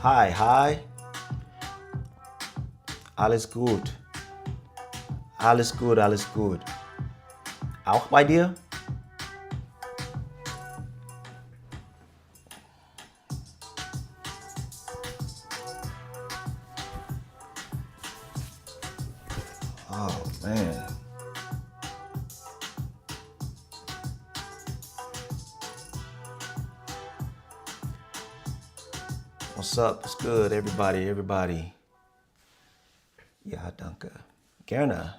Hi, hi. Alles gut. Alles gut, alles gut. Auch bei dir? Oh, man. What's up? What's good, everybody, everybody? Ja, danke. Gerne.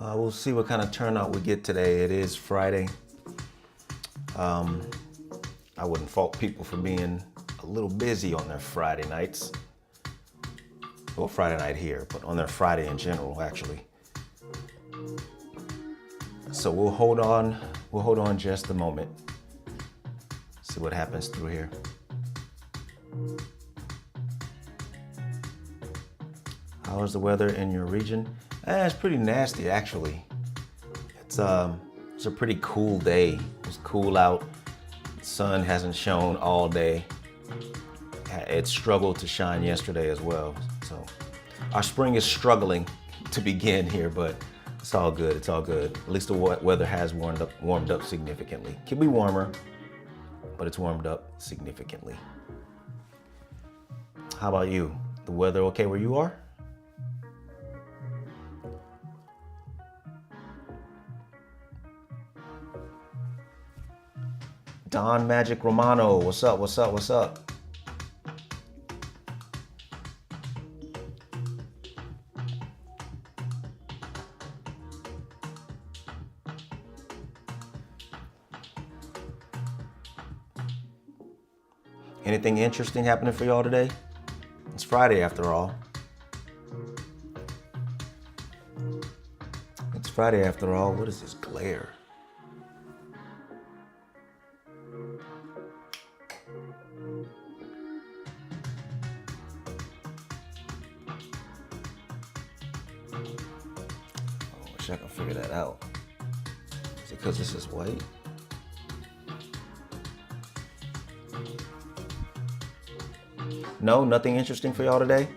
We'll see what kind of turnout we get today. It is Friday. I wouldn't fault people for being a little busy on their Friday nights. Well, Friday night here, but on their Friday in general, actually. So we'll hold on just a moment. See what happens through here. How is the weather in your region? It's pretty nasty, actually. It's a pretty cool day. It's cool out. The sun hasn't shone all day. It struggled to shine yesterday as well. So our spring is struggling to begin here, but it's all good. It's all good. At least the weather has warmed up significantly. Could be warmer, but it's warmed up significantly. How about you? The weather okay where you are? Don Magic Romano, what's up, what's up, what's up? Anything interesting happening for y'all today? It's Friday after all. It's Friday after all. What is this glare? I wish I could figure that out. Is it because this is white? No, nothing interesting for y'all today?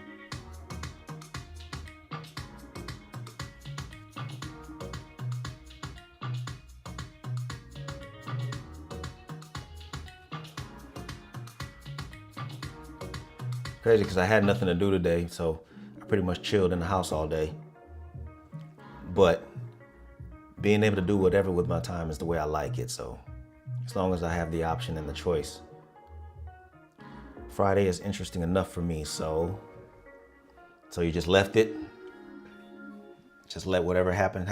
Crazy because I had nothing to do today, so I pretty much chilled in the house all day. But being able to do whatever with my time is the way I like it, so as long as I have the option and the choice. Friday is interesting enough for me, so you just left it. Just let whatever happen.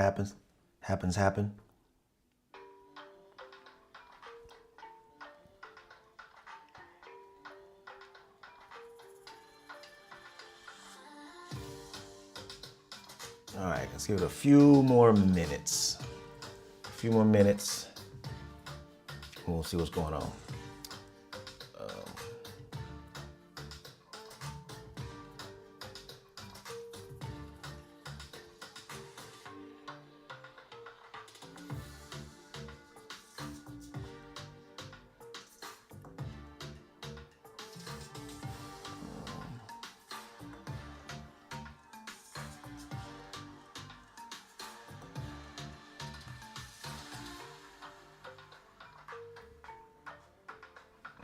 All right, let's give it a few more minutes. And we'll see what's going on.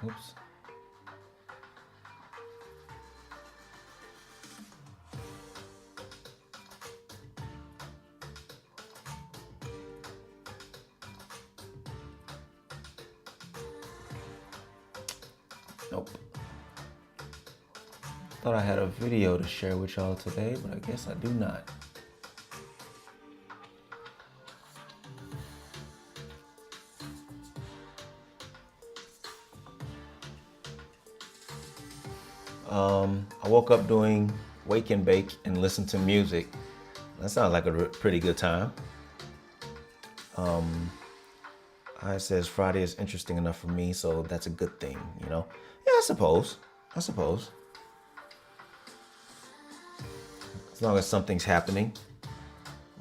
Oops. Nope. Thought I had a video to share with y'all today, but I guess I do not. I woke up doing wake and bake and listen to music. That sounds like a pretty good time. It says Friday is interesting enough for me, so that's a good thing, you know? Yeah, I suppose. As long as something's happening.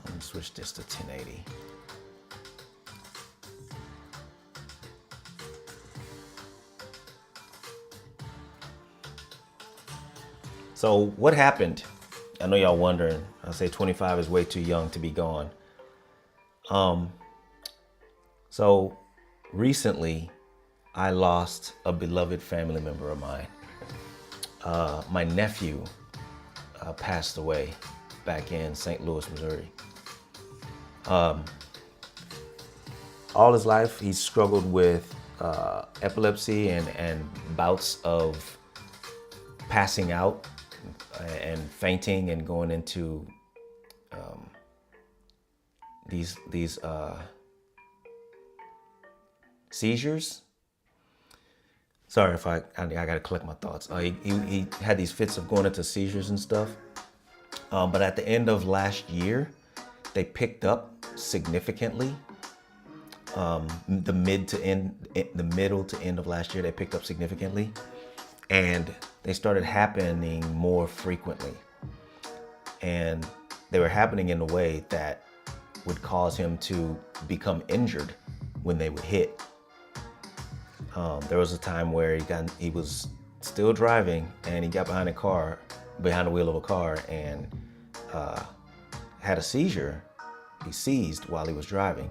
Let me switch this to 1080. So what happened? I know y'all wondering. I say 25 is way too young to be gone. So recently, I lost a beloved family member of mine. My nephew passed away back in St. Louis, Missouri. All his life, he's struggled with epilepsy and bouts of passing out and fainting and going into these seizures. Sorry if I gotta collect my thoughts. He had these fits of going into seizures and stuff. But at the end of last year, they picked up significantly. The middle to end of last year, they picked up significantly, and they started happening more frequently. And they were happening in a way that would cause him to become injured when they would hit. There was a time where he was still driving and he got behind the wheel of a car and had a seizure. He seized while he was driving.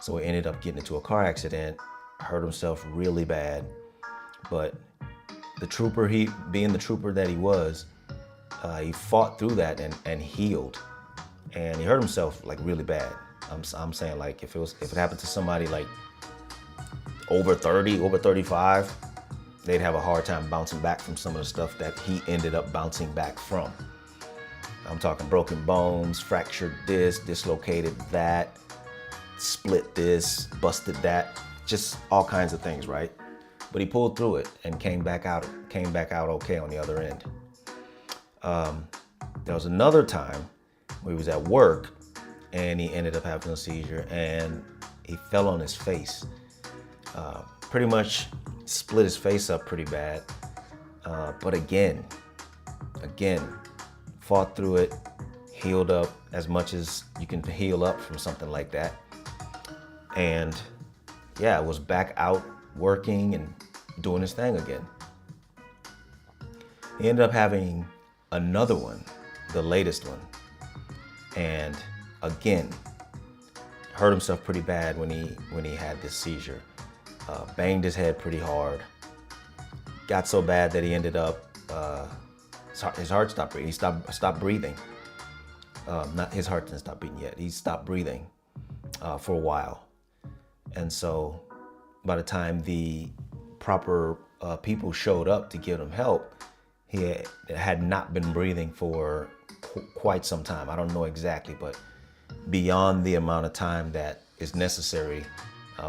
So he ended up getting into a car accident, hurt himself really bad. But the trooper, being the trooper that he was, he fought through that and healed. And he hurt himself like really bad. I'm saying, like, if it happened to somebody like over 30, over 35, they'd have a hard time bouncing back from some of the stuff that he ended up bouncing back from. I'm talking broken bones, fractured this, dislocated that, split this, busted that, just all kinds of things, right? But he pulled through it and came back out okay on the other end. There was another time where he was at work and he ended up having a seizure and he fell on his face. Pretty much split his face up pretty bad. But again, fought through it, healed up as much as you can heal up from something like that. And yeah, was back out working and doing his thing again. He ended up having another one, the latest one. And again, hurt himself pretty bad when he had this seizure. Banged his head pretty hard. Got so bad that he ended up, his heart stopped breathing. He stopped breathing. His heart didn't stop beating yet. He stopped breathing for a while. And so by the time the proper people showed up to give him help, he had not been breathing for quite some time. I don't know exactly, but beyond the amount of time that is necessary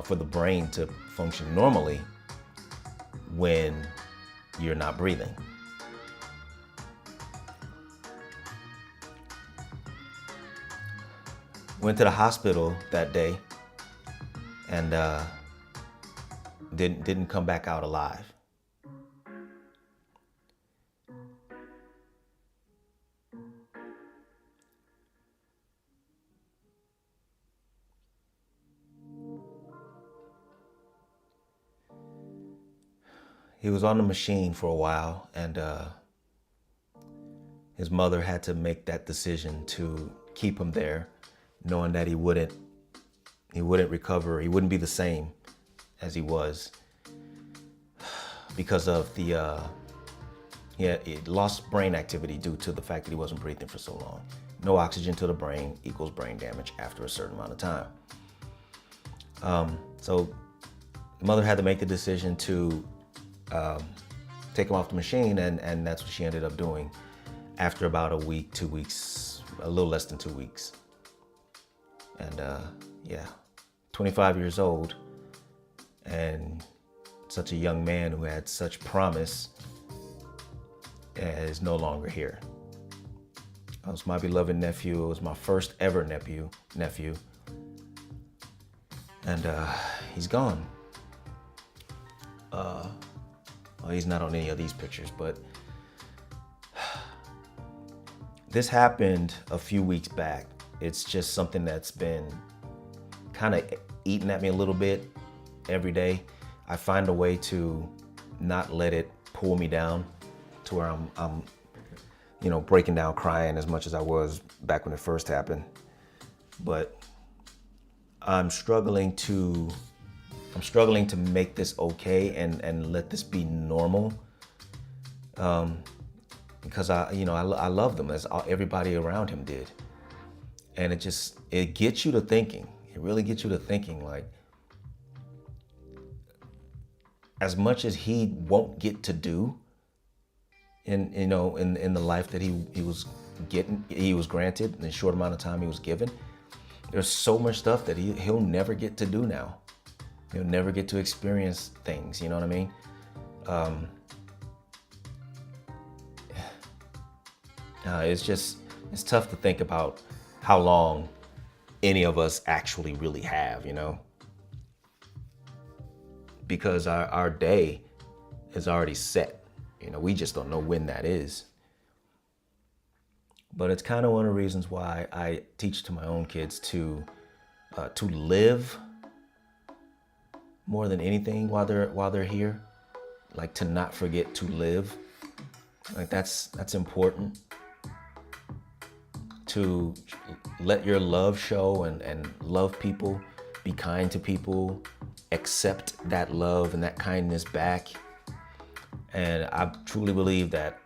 for the brain to function normally when you're not breathing. Went to the hospital that day and didn't come back out alive. He was on the machine for a while, and his mother had to make that decision to keep him there, knowing that he wouldn't recover. He wouldn't be the same as he was because of he lost brain activity due to the fact that he wasn't breathing for so long. No oxygen to the brain equals brain damage after a certain amount of time. So the mother had to make the decision to take him off the machine, and that's what she ended up doing after about a week, 2 weeks, a little less than 2 weeks. And 25 years old, and such a young man who had such promise is no longer here. It was my beloved nephew. It was my first ever nephew. And he's gone. Well, he's not on any of these pictures, but this happened a few weeks back. It's just something that's been kind of eating at me a little bit every day. I find a way to not let it pull me down to where I'm you know, breaking down crying as much as I was back when it first happened. But I'm struggling to make this okay and let this be normal. Because I love them as everybody around him did. And it gets you to thinking. It really gets you to thinking, like, as much as he won't get to do in the life that he was granted in the short amount of time he was given, there's so much stuff that he'll never get to do now. He'll never get to experience things, you know what I mean? It's tough to think about how long any of us actually really have, you know? Because our day is already set. You know, we just don't know when that is. But it's kind of one of the reasons why I teach to my own kids to live more than anything while they're here. Like, to not forget to live. Like, that's important. To let your love show and love people, be kind to people, accept that love and that kindness back. And I truly believe that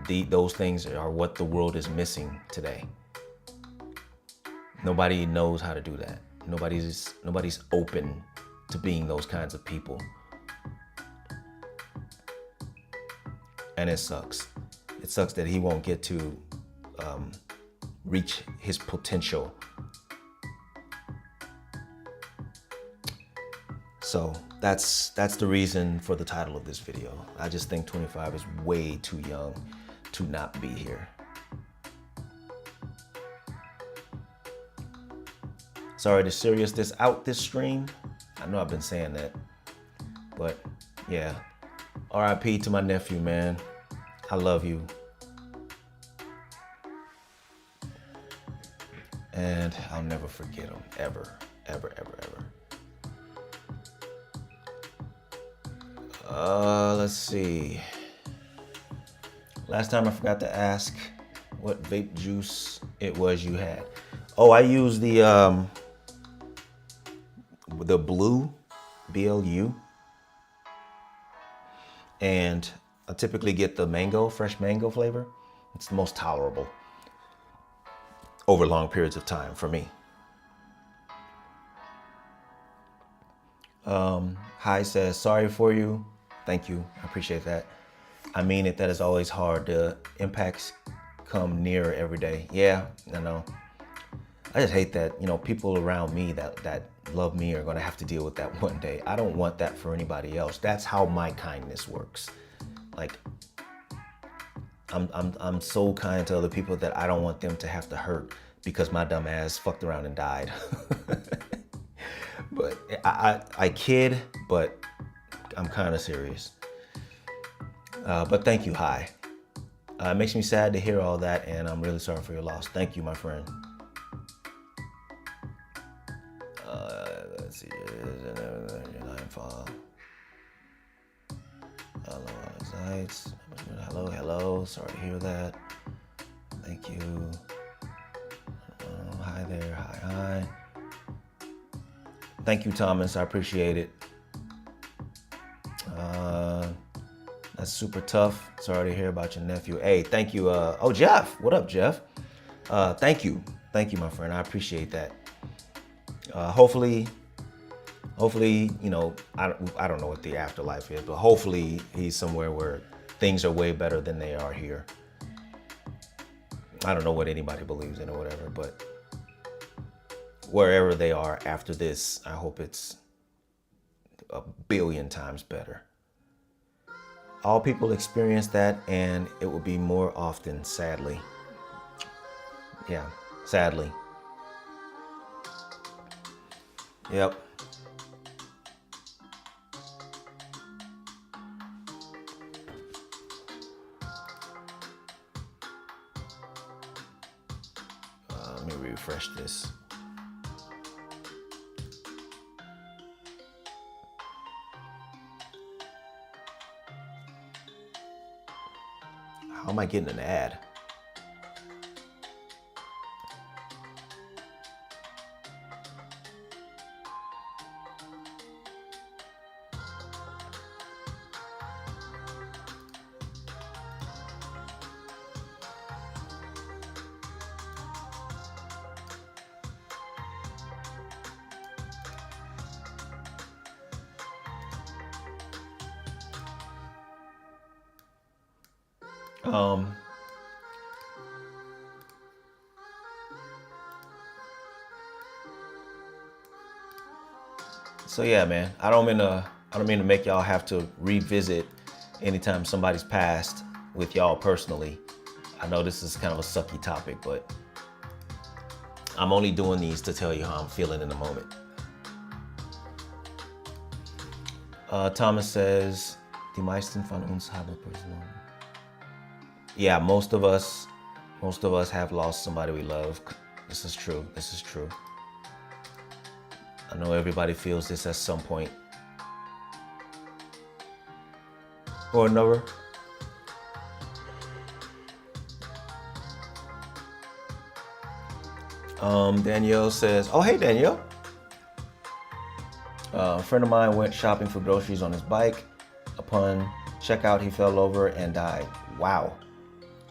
those things are what the world is missing today. Nobody knows how to do that. Nobody's open to being those kinds of people. And it sucks. It sucks that he won't get to reach his potential. So that's the reason for the title of this video. I just think 25 is way too young to not be here. Sorry to serious this out this stream. I know I've been saying that, but yeah. RIP to my nephew, man. I love you. And I'll never forget him, ever, ever, ever, ever. Let's see. Last time I forgot to ask what vape juice it was you had. Oh, I used the blue, BLU. And I typically get the mango, fresh mango flavor. It's the most tolerable over long periods of time for me. Hi says, sorry for you. Thank you, I appreciate that. I mean it, that is always hard. The impacts come near every day. Yeah, I know. I just hate that, you know, people around me that love me are gonna have to deal with that one day. I don't want that for anybody else. That's how my kindness works. Like, I'm so kind to other people that I don't want them to have to hurt because my dumb ass fucked around and died. But I kid, but I'm kind of serious. But thank you, hi. It makes me sad to hear all that, and I'm really sorry for your loss. Thank you, my friend. Let's see. Hello, hello. Sorry to hear that. Thank you. Hi there. Hi. Thank you, Thomas. I appreciate it. That's super tough. Sorry to hear about your nephew. Hey, thank you. Oh, Jeff. What up, Jeff? Thank you. Thank you, my friend. I appreciate that. Hopefully, you know, I don't know what the afterlife is, but hopefully he's somewhere where things are way better than they are here. I don't know what anybody believes in or whatever, but wherever they are after this, I hope it's a billion times better. All people experience that, and it will be more often, sadly. Yeah, sadly. Yep. Let me refresh this. How am I getting an ad? So yeah, man, I don't mean to make y'all have to revisit anytime somebody's passed with y'all personally. I know this is kind of a sucky topic, but I'm only doing these to tell you how I'm feeling in the moment. Thomas says, "Die meisten von uns haben verloren." Yeah, most of us have lost somebody we love. This is true. This is true. I know everybody feels this at some point or another. Danielle says, "Oh, hey, Danielle. A friend of mine went shopping for groceries on his bike. Upon checkout, he fell over and died. Wow.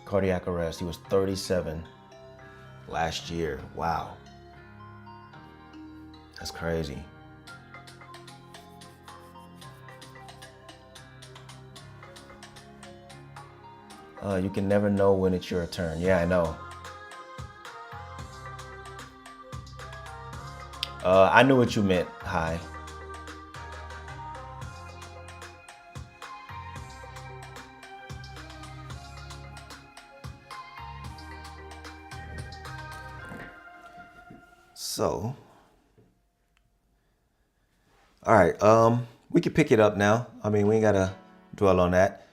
Cardiac arrest. He was 37 last year. Wow. That's crazy." You can never know when it's your turn. Yeah, I know. I knew what you meant. Hi. So, all right, we can pick it up now. I mean, we ain't gotta dwell on that.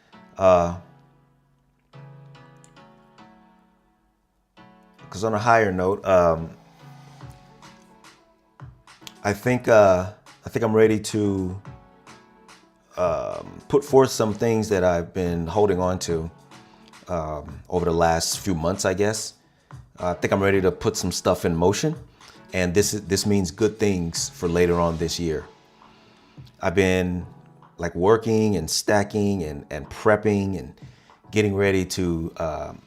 Because on a higher note, I think I'm ready to put forth some things that I've been holding on to over the last few months, I guess. I think I'm ready to put some stuff in motion, and this means good things for later on this year. I've been like working and stacking and prepping and getting ready to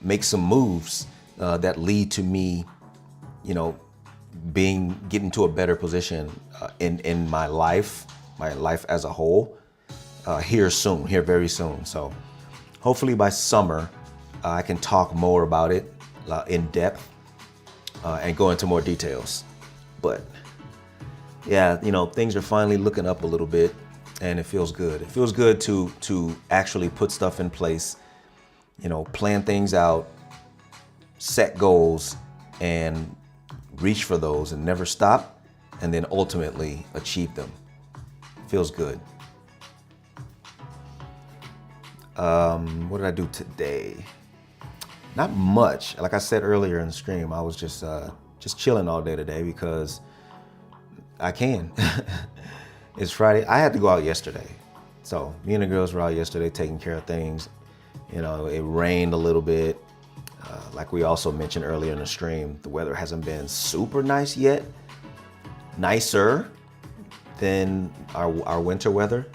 make some moves that lead to me, you know, getting to a better position in my life as a whole, here very soon. So hopefully by summer, I can talk more about it in depth and go into more details. But yeah, you know, things are finally looking up a little bit, and it feels good. It feels good to actually put stuff in place, you know, plan things out, set goals, and reach for those and never stop, and then ultimately achieve them. Feels good. What did I do today? Not much. Like I said earlier in the stream, I was just chilling all day today because I can. It's Friday. I had to go out yesterday. So me and the girls were out yesterday taking care of things. You know, it rained a little bit. Like we also mentioned earlier in the stream, the weather hasn't been super nice yet. Nicer than our winter weather,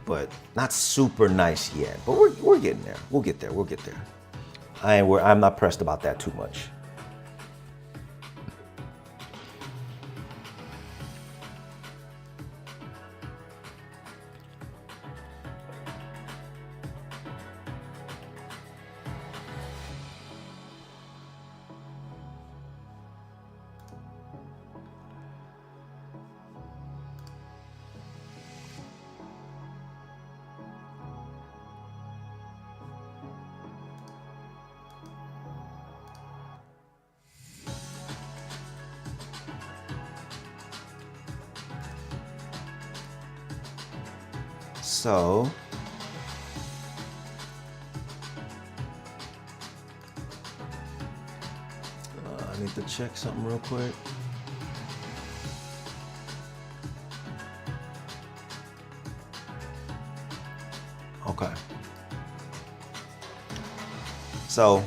but not super nice yet. But we're getting there. We'll get there. We'll get there. I'm not pressed about that too much. So, I need to check something real quick. Okay. So,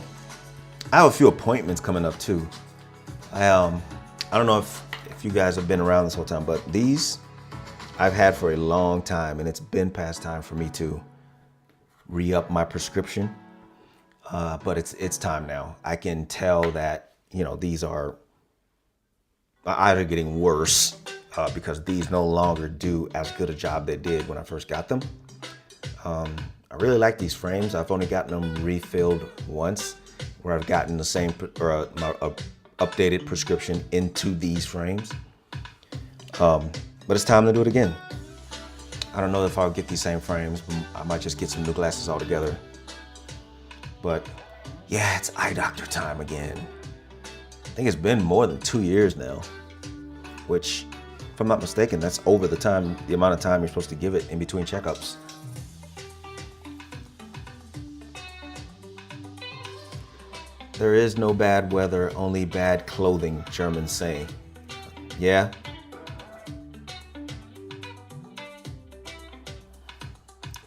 I have a few appointments coming up too. I don't know if you guys have been around this whole time, but these I've had for a long time, and it's been past time for me to re-up my prescription. But it's time now. I can tell that, you know, these are either getting worse because these no longer do as good a job they did when I first got them. I really like these frames. I've only gotten them refilled once, where I've gotten the same or a updated prescription into these frames. But it's time to do it again. I don't know if I'll get these same frames. I might just get some new glasses altogether. But yeah, it's eye doctor time again. I think it's been more than 2 years now, which, if I'm not mistaken, that's over the amount of time you're supposed to give it in between checkups. There is no bad weather, only bad clothing, Germans say. Yeah.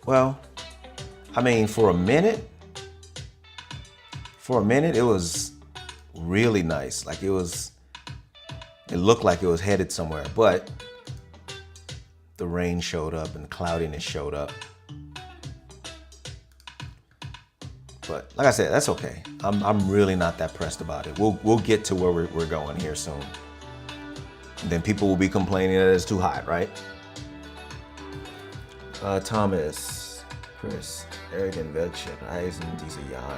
Well, I mean, for a minute, it was really nice. Like it looked like it was headed somewhere, but the rain showed up and the cloudiness showed up. But like I said, that's okay. I'm really not that pressed about it. We'll get to where we're going here soon. And then people will be complaining that it's too hot, right? Thomas, Chris, Eric, and welche Reisen diese Jahr?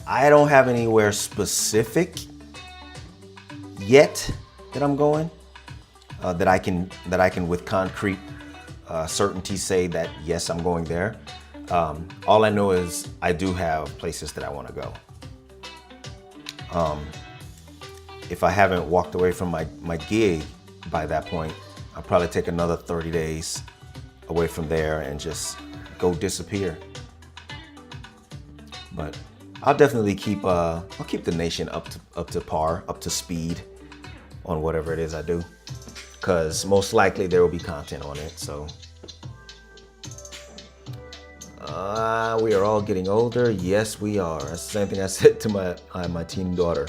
I don't have anywhere specific yet that I'm going that I can with concrete certainty say that yes, I'm going there. All I know is I do have places that I want to go. If I haven't walked away from my gig by that point, I'll probably take another 30 days away from there and just go disappear. But I'll definitely keep the nation up to par, up to speed on whatever it is I do, because most likely there will be content on it. So we are all getting older. Yes, we are. That's the same thing I said to my teen daughter.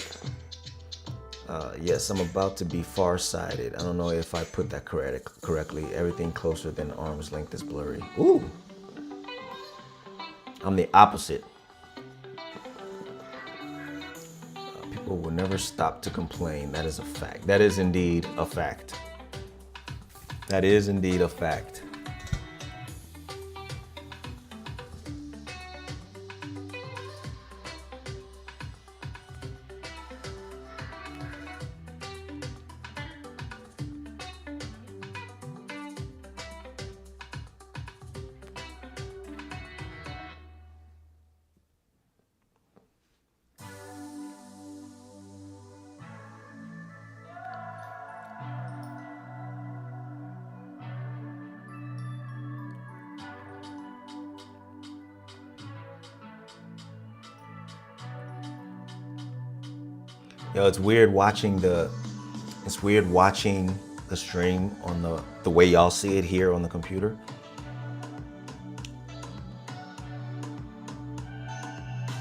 Yes, I'm about to be farsighted. I don't know if I put that correctly. Everything closer than arm's length is blurry. Ooh. I'm the opposite. People will never stop to complain. That is a fact. That is indeed a fact. That is indeed a fact. Yo, it's weird watching the stream on the way y'all see it here on the computer.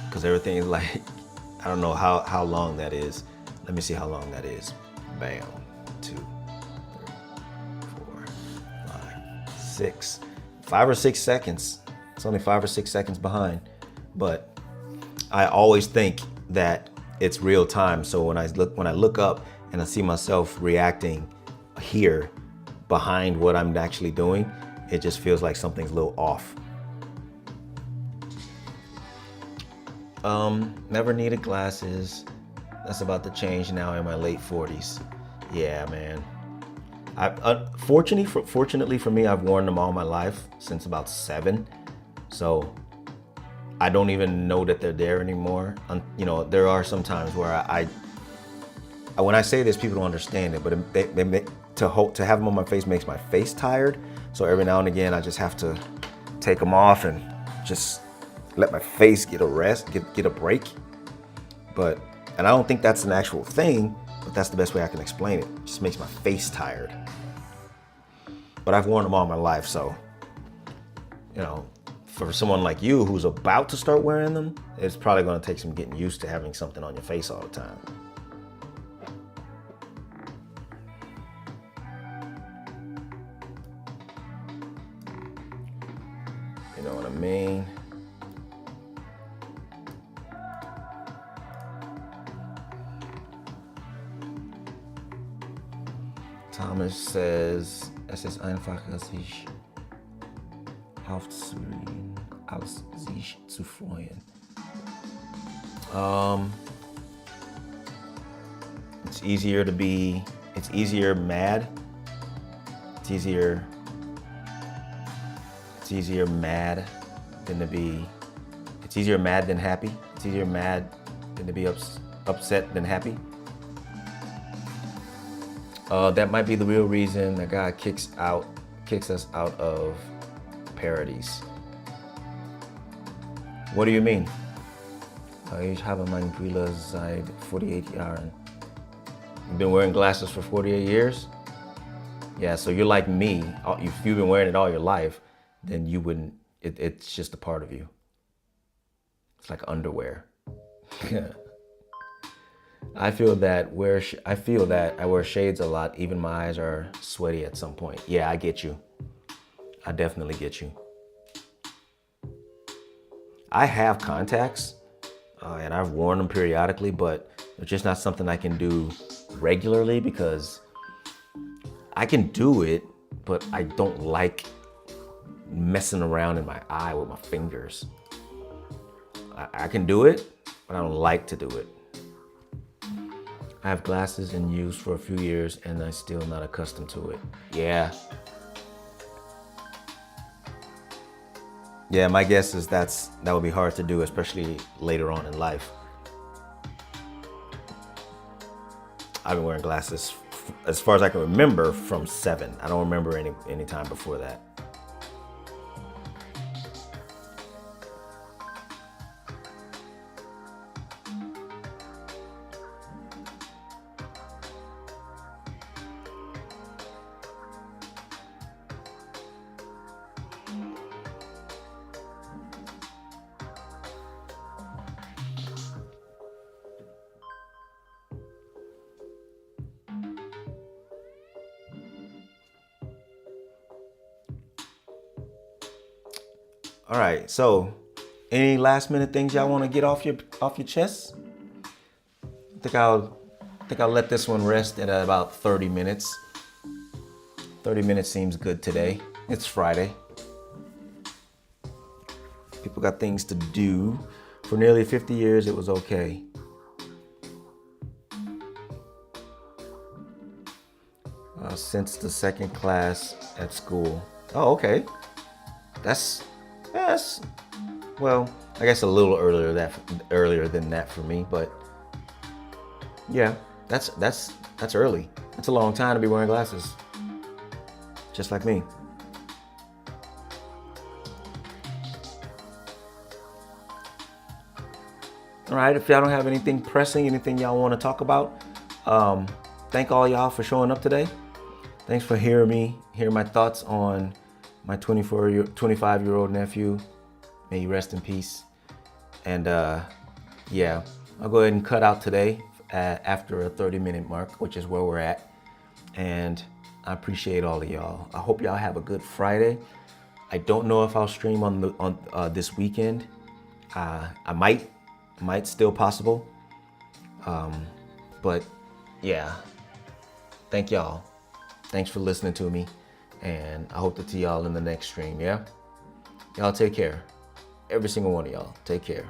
Because everything is like, I don't know how long that is. Let me see how long that is. Bam. 2, 3, 4, 5, 6. 5 or 6 seconds. It's only 5 or 6 seconds behind. But I always think that it's real time. So when I look up and I see myself reacting here behind what I'm actually doing, it just feels like something's a little off. Never needed glasses. That's about to change now in my late 40s. Yeah, man. Fortunately for me, I've worn them all my life since about 7. So I don't even know that they're there anymore. You know, there are some times where when I say this, people don't understand it, but to have them on my face makes my face tired. So every now and again, I just have to take them off and just let my face get a rest, get a break. And I don't think that's an actual thing, but that's the best way I can explain it. It just makes my face tired. But I've worn them all my life, so, you know, for someone like you who's about to start wearing them, it's probably going to take some getting used to having something on your face all the time. You know what I mean? Thomas says, es ist einfach, dass ich aufzuregen, als sich zu freuen. It's easier mad. It's easier mad than to be, it's easier mad than happy. It's easier mad than to be upset than happy. That might be the real reason that God kicks us out of parodies. What do you mean? Ich habe meine Brille seit 48 Jahren. You've been wearing glasses for 48 years? Yeah, so you're like me. If you've been wearing it all your life, then you wouldn't, it's just a part of you. It's like underwear. I feel that I wear shades a lot. Even my eyes are sweaty at some point. Yeah, I get you. I definitely get you. I have contacts, and I've worn them periodically, but it's just not something I can do regularly because I can do it, but I don't like messing around in my eye with my fingers. I can do it, but I don't like to do it. I have glasses in use for a few years and I'm still not accustomed to it. Yeah. Yeah, my guess is that would be hard to do, especially later on in life. I've been wearing glasses, as far as I can remember, from 7. I don't remember any time before that. All right, so any last minute things y'all want to get off your chest? I think I'll let this one rest at about 30 minutes. 30 minutes seems good today. It's Friday. People got things to do. For nearly 50 years, it was okay. Since the 2nd class at school. Oh, okay. That's well, I guess a little earlier than that for me, but yeah, that's early. That's a long time to be wearing glasses, just like me. All right, if y'all don't have anything pressing, anything y'all want to talk about, thank all y'all for showing up today. Thanks for hearing my thoughts on my 25-year-old nephew. May he rest in peace. And yeah, I'll go ahead and cut out today after a 30-minute mark, which is where we're at. And I appreciate all of y'all. I hope y'all have a good Friday. I don't know if I'll stream on this weekend. I might still possible. But yeah, thank y'all. Thanks for listening to me. And I hope to see y'all in the next stream, yeah? Y'all take care. Every single one of y'all, take care.